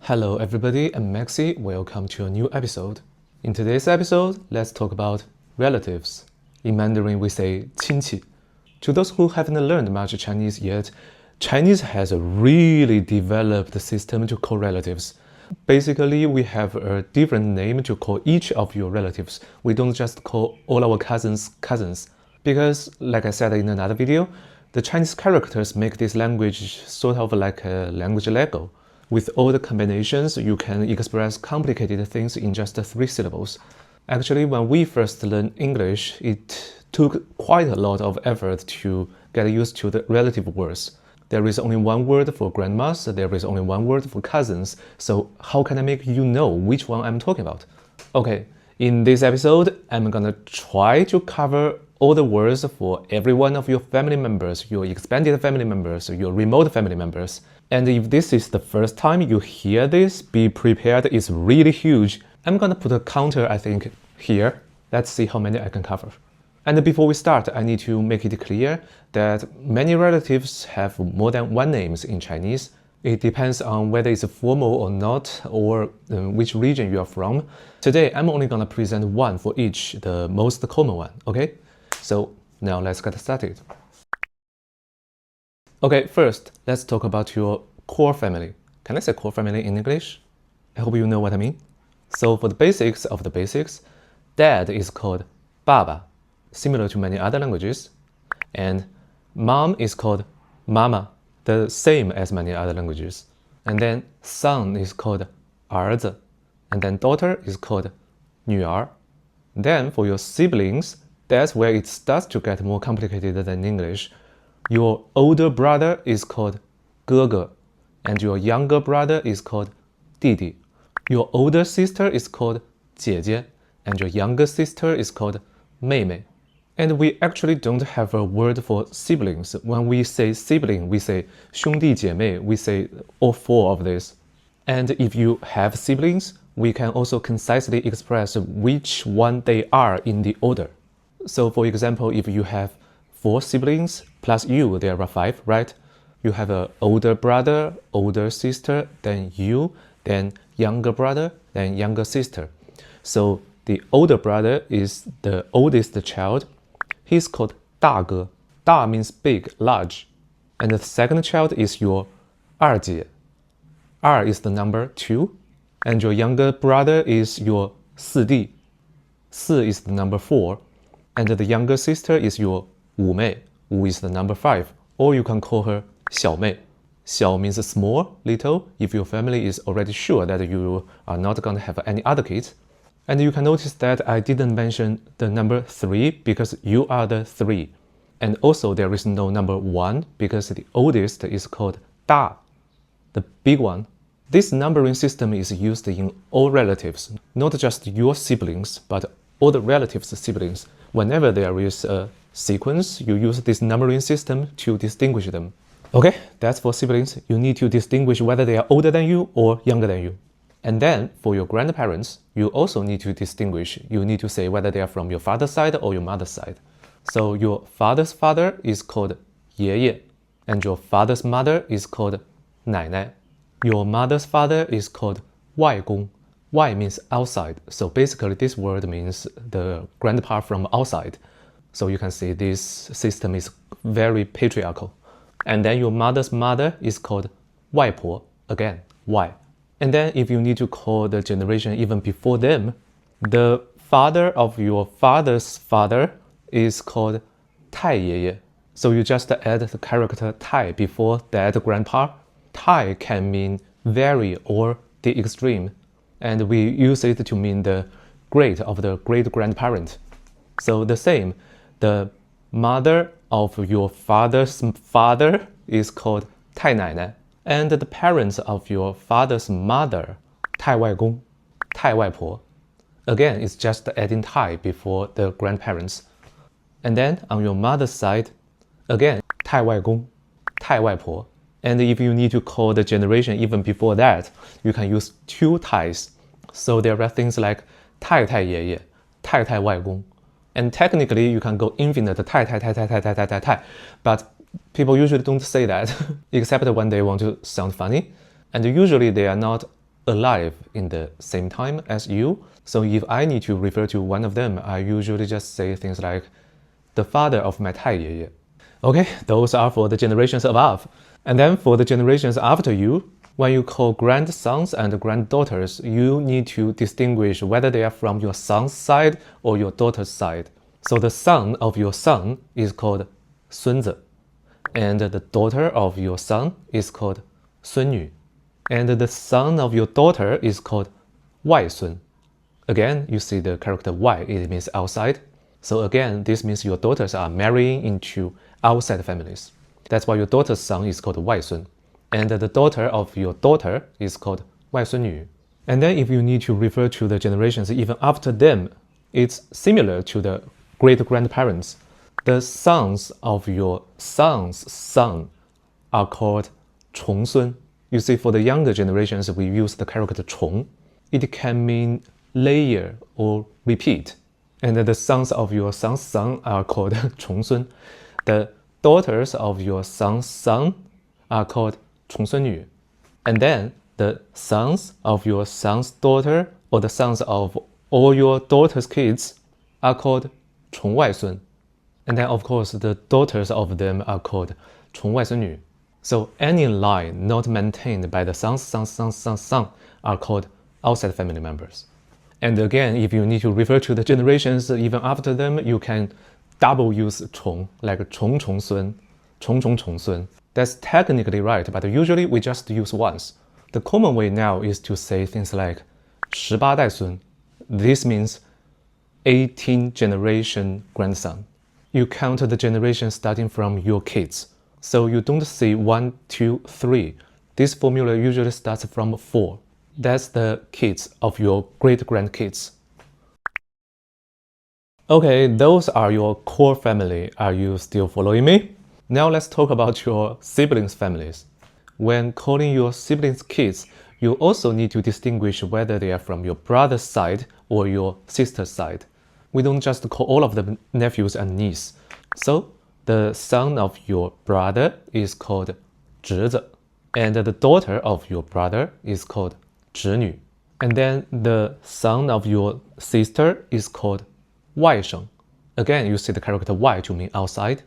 Hello everybody, I'm Maxi. Welcome to a new episode. In today's episode, let's talk about relatives. In Mandarin, we say 亲戚. To those who haven't learned much Chinese yet, Chinese has a really developed system to call relatives. Basically, we have a different name to call each of your relatives. We don't just call all our cousins cousins. Because, like I said in another video, the Chinese characters make this language sort of like a language Lego. With all the combinations, you can express complicated things in just 3 syllables. Actually, when we first learned English, it took quite a lot of effort to get used to the relative words. There is only one word for grandmas, there is only one word for cousins, so how can I make you know which one I'm talking about? Okay, in this episode, I'm gonna try to cover all the words for every one of your family members, your extended family members, your remote family members. And if this is the first time you hear this, be prepared, it's really huge. I'm gonna put a counter, I think, here. Let's see how many I can cover. And before we start, I need to make it clear that many relatives have more than one name in Chinese. It depends on whether it's formal or not, or which region you are from. Today, I'm only gonna present one for each, the most common one, okay? So now let's get started. Okay, first, let's talk about your core family. Can I say core family in English? I hope you know what I mean. So for the basics of the basics, dad is called 爸爸, similar to many other languages. And mom is called 妈妈, the same as many other languages. And then son is called 儿子. And then daughter is called 女儿. Then for your siblings, that's where it starts to get more complicated than English. Your older brother is called 哥哥, and your younger brother is called 弟弟. Your older sister is called 姐姐, and your younger sister is called 妹妹. And we actually don't have a word for siblings. When we say sibling, we say 兄弟姐妹, we say all 4 of this. And if you have siblings, we can also concisely express which one they are in the order. So for example, if you have 4 siblings plus you, there are 5, right? You have an older brother, older sister, then you, then younger brother, then younger sister. So the older brother is the oldest child. He's called 大哥. 大 means big, large. And the second child is your 二姐. 二 is the number 2. And your younger brother is your 四弟. 四 is the number 4. And the younger sister is your 五妹. 五 is the number 5. Or you can call her 小妹. 小 means small, little, if your family is already sure that you are not going to have any other kids. And you can notice that I didn't mention the number 3 because you are the 3. And also there is no number 1 because the oldest is called 大, the big one. This numbering system is used in all relatives, not just your siblings, but all the relatives' siblings. Whenever there is a sequence, you use this numbering system to distinguish them. Okay, that's for siblings. You need to distinguish whether they are older than you or younger than you. And then for your grandparents, you also need to distinguish. You need to say whether they are from your father's side or your mother's side. So your father's father is called 爷爷, and your father's mother is called 奶奶. Your mother's father is called 外公. 外 means outside, so basically this word means the grandpa from outside. So you can see this system is very patriarchal. And then your mother's mother is called 外婆, again, 外. And then if you need to call the generation even before them, the father of your father's father is called 太爷爷. So you just add the character 太 before that grandpa. 太 can mean very or the extreme. And we use it to mean the great of the great-grandparent. So the same, the mother of your father's father is called 太奶奶. And the parents of your father's mother, 太外公, 太外婆. Again, it's just adding 太 before the grandparents. And then on your mother's side, again, 太外公, 太外婆. And if you need to call the generation even before that, you can use 2 太s. So there are things like 太太爷爷, 太太外公. And technically, you can go infinite 太太太太太太太太太. But people usually don't say that, except when they want to sound funny. And usually they are not alive in the same time as you. So if I need to refer to one of them, I usually just say things like the father of my 太爷爷. Okay, those are for the generations above. And then for the generations after you, when you call grandsons and granddaughters, you need to distinguish whether they are from your son's side or your daughter's side. So the son of your son is called 孙子, and the daughter of your son is called 孙女, and the son of your daughter is called 外孙. Again, you see the character Y, it means outside. So again, this means your daughters are marrying into outside families. That's why your daughter's son is called 外孙. And the daughter of your daughter is called 外孙女. And then if you need to refer to the generations even after them, it's similar to the great-grandparents. The sons of your son's son are called 重孙. You see, for the younger generations, we use the character 重. It can mean layer or repeat. And the sons of your son's son are called 重孙. The daughters of your son's son are called 重孙女. And then the sons of your son's daughter or the sons of all your daughter's kids are called 重外孙. And then of course the daughters of them are called 重外孙女. So any line not maintained by the sons are called outside family members. And again, if you need to refer to the generations even after them, you can double use 重, like 重重孙, 重重重孙. That's technically right, but usually we just use once. The common way now is to say things like 18代孙. This means 18 generation grandson. You count the generation starting from your kids. So you don't say 1, 2, 3. This formula usually starts from 4. That's the kids of your great-grandkids. Okay, those are your core family. Are you still following me? Now let's talk about your siblings' families. When calling your siblings' kids, you also need to distinguish whether they are from your brother's side or your sister's side. We don't just call all of them nephews and niece. So, the son of your brother is called 侄子, and the daughter of your brother is called 侄女. And then the son of your sister is called 外甥. Again, you see the character Y to mean outside.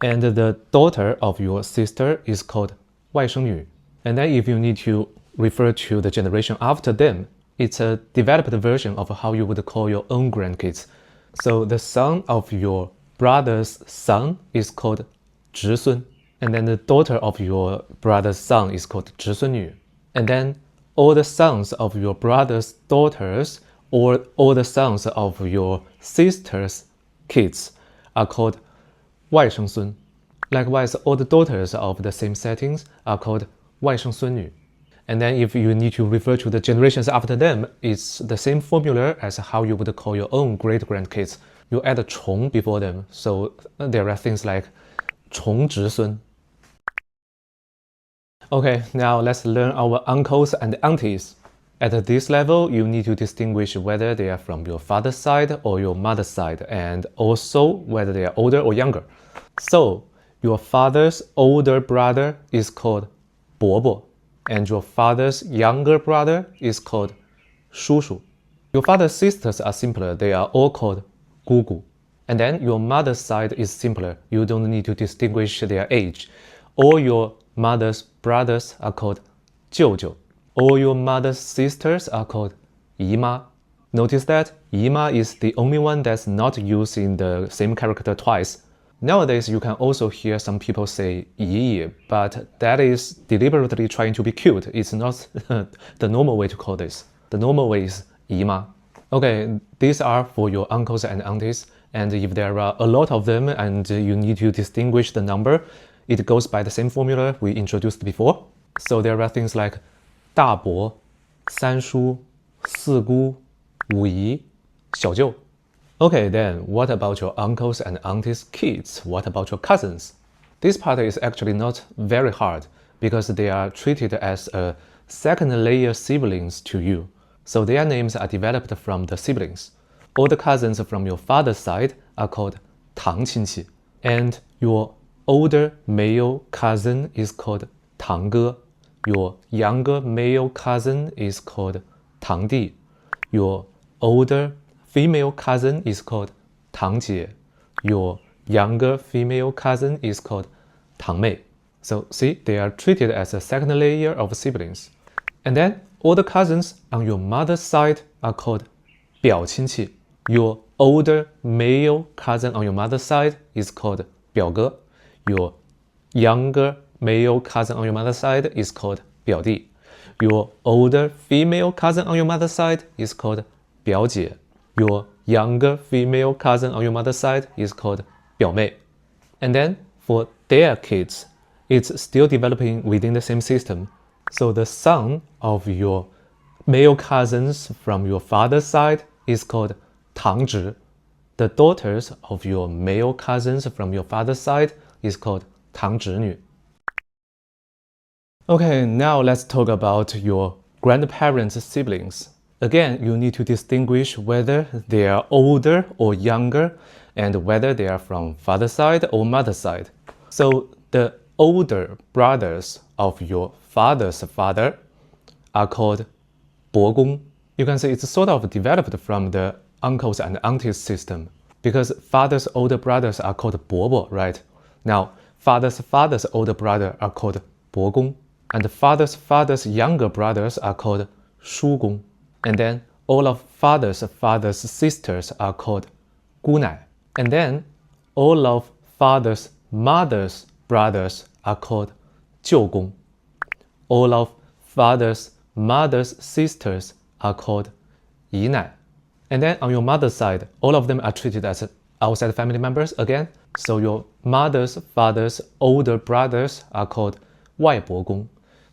And the daughter of your sister is called 外甥女. And then if you need to refer to the generation after them, it's a developed version of how you would call your own grandkids. So the son of your brother's son is called 侄孙. And then the daughter of your brother's son is called 侄孙女. And then all the sons of your brother's daughters or all the sons of your sister's kids are called 外甥孙. Likewise, all the daughters of the same settings are called 外甥孙女. And then if you need to refer to the generations after them, it's the same formula as how you would call your own great-grandkids. You add a 重 before them, so there are things like 重侄孙. Okay, now let's learn our uncles and aunties. At this level, you need to distinguish whether they are from your father's side or your mother's side, and also whether they are older or younger. So, your father's older brother is called 伯伯, and your father's younger brother is called 叔叔. Your father's sisters are simpler, they are all called 姑姑. And then your mother's side is simpler, you don't need to distinguish their age. All your mother's brothers are called 舅舅. All your mother's sisters are called 姨妈. Notice that 姨妈 is the only one that's not using the same character twice. Nowadays, you can also hear some people say 姨爷, but that is deliberately trying to be cute. It's not the normal way to call this. The normal way is 姨妈. Okay, these are for your uncles and aunties, and if there are a lot of them and you need to distinguish the number, it goes by the same formula we introduced before. So there are things like 大伯, 三叔, 四姑, 五姨, 小舅. Okay, then what about your uncles and aunties' kids? What about your cousins? This part is actually not very hard because they are treated as a second layer siblings to you. So their names are developed from the siblings. All the cousins from your father's side are called 堂亲戚, and your older male cousin is called 堂哥. Your younger male cousin is called 堂弟. Your older female cousin is called 堂姐. Your younger female cousin is called 堂妹. So see, they are treated as a second layer of siblings. And then all the cousins on your mother's side are called 表亲戚. Your older male cousin on your mother's side is called 表哥. Your younger male cousin on your mother's side is called 表弟. Your older female cousin on your mother's side is called 表姐. Your younger female cousin on your mother's side is called 表妹. And then for their kids, it's still developing within the same system. So the son of your male cousins from your father's side is called 堂侄. The daughters of your male cousins from your father's side is called 堂侄女. Okay, now let's talk about your grandparents' siblings. Again, you need to distinguish whether they are older or younger and whether they are from father's side or mother's side. So the older brothers of your father's father are called 伯公. You can say it's sort of developed from the uncles and aunties system because father's older brothers are called 伯伯, right? Now, father's father's older brother are called 伯公, and father's father's younger brothers are called 叔公. And then all of father's father's sisters are called 姑奶. And then all of father's mother's brothers are called 舅公. All of father's mother's sisters are called 姨奶. And then on your mother's side, all of them are treated as outside family members again. So your mother's father's older brothers are called 外伯公.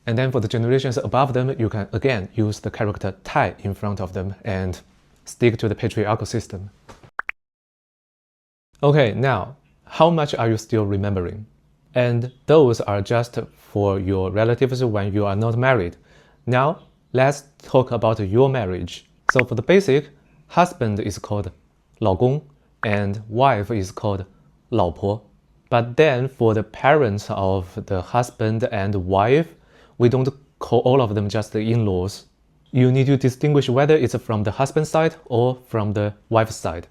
And then for the generations above them, you can again use the character 太 in front of them and stick to the patriarchal system. Okay, now, how much are you still remembering? And those are just for your relatives when you are not married. Now, let's talk about your marriage. So for the basic, husband is called 老公 and wife is called 老婆. But then for the parents of the husband and wife, we don't call all of them just the in-laws. You need to distinguish whether it's from the husband's side or from the wife's side.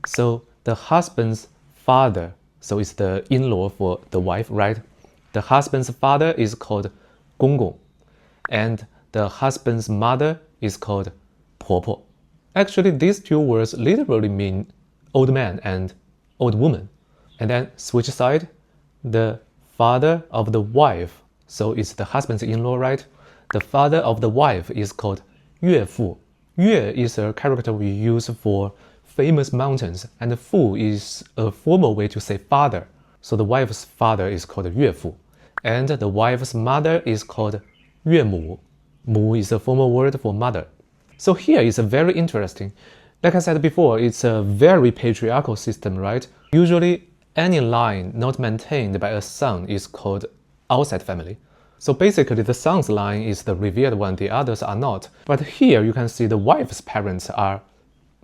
So the husband's father, so it's the in-law for the wife, right? The husband's father is called 公公, and the husband's mother is called 婆婆. Actually, these two words literally mean old man and old woman. And then switch side, the father of the wife, so it's the husband's in-law, right? The father of the wife is called 岳父. Yue is a character we use for famous mountains, and fu is a formal way to say father. So the wife's father is called 岳父, and the wife's mother is called 岳母. Mu is a formal word for mother. So here is very interesting. Like I said before, it's a very patriarchal system, right? Usually, any line not maintained by a son is called outside family. So basically, the son's line is the revered one, the others are not. But here you can see the wife's parents are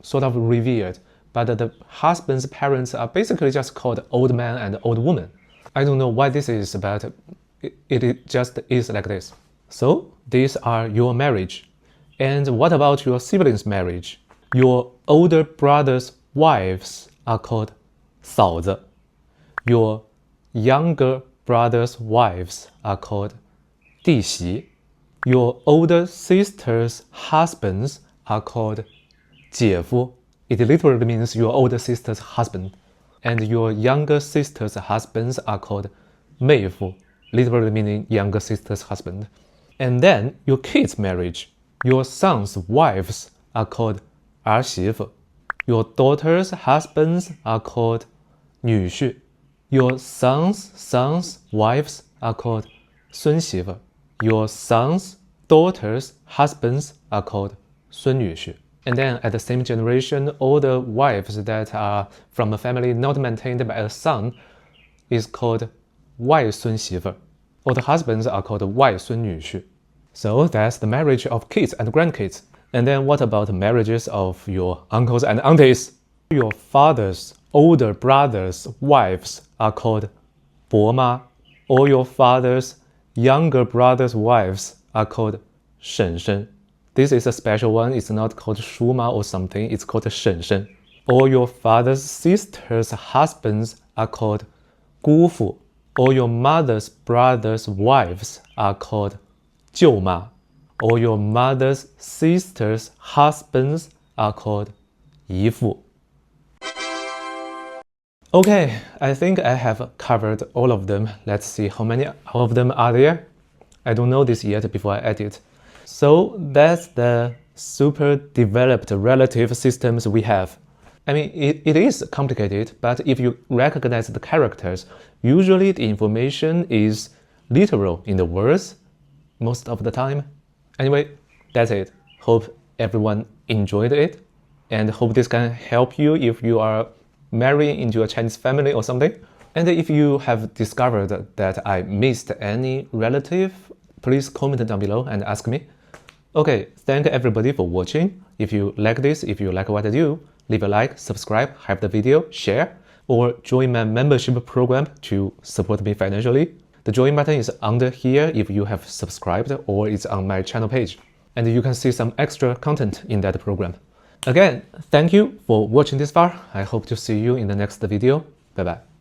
sort of revered, but the husband's parents are basically just called old man and old woman. I don't know why this is, but it just is like this. So these are your marriage. And what about your siblings' marriage? Your older brother's wives are called 嫂子. Your younger brother's wives are called 弟媳. Your older sister's husbands are called 姐夫. It literally means your older sister's husband. And your younger sister's husbands are called 妹夫, literally meaning younger sister's husband. And then your kids' marriage. Your son's wives are called 儿媳妇. Your daughter's husbands are called 女婿. Your son's wives are called 孙媳妇. Your son's daughter's husbands are called 孙女婿. And then at the same generation, all the wives that are from a family not maintained by a son is called 外孙媳妇. All the husbands are called 外孙女婿. So that's the marriage of kids and grandkids. And then what about marriages of your uncles and aunties? Your father's older brother's wives are called 伯妈. All your father's younger brother's wives are called 婶婶. This is a special one. It's not called 叔妈 or something. It's called 婶婶. All your father's sister's husbands are called 姑父. All your mother's brother's wives are called 舅妈. All your mother's sister's husbands are called 姨父. Okay, I think I have covered all of them. Let's see how many of them are there. I don't know this yet before I edit. So that's the super developed relative systems we have. I mean, it is complicated, but if you recognize the characters, usually the information is literal in the words most of the time. Anyway, that's it. Hope everyone enjoyed it, and hope this can help you if you are marrying into a Chinese family or something. And if you have discovered that I missed any relative, please comment down below and ask me. Okay, thank everybody for watching. If you like this, if you like what I do, leave a like, subscribe, hype the video, share, or join my membership program to support me financially. The join button is under here if you have subscribed, or it's on my channel page. And you can see some extra content in that program. Again, thank you for watching this far. I hope to see you in the next video. Bye bye.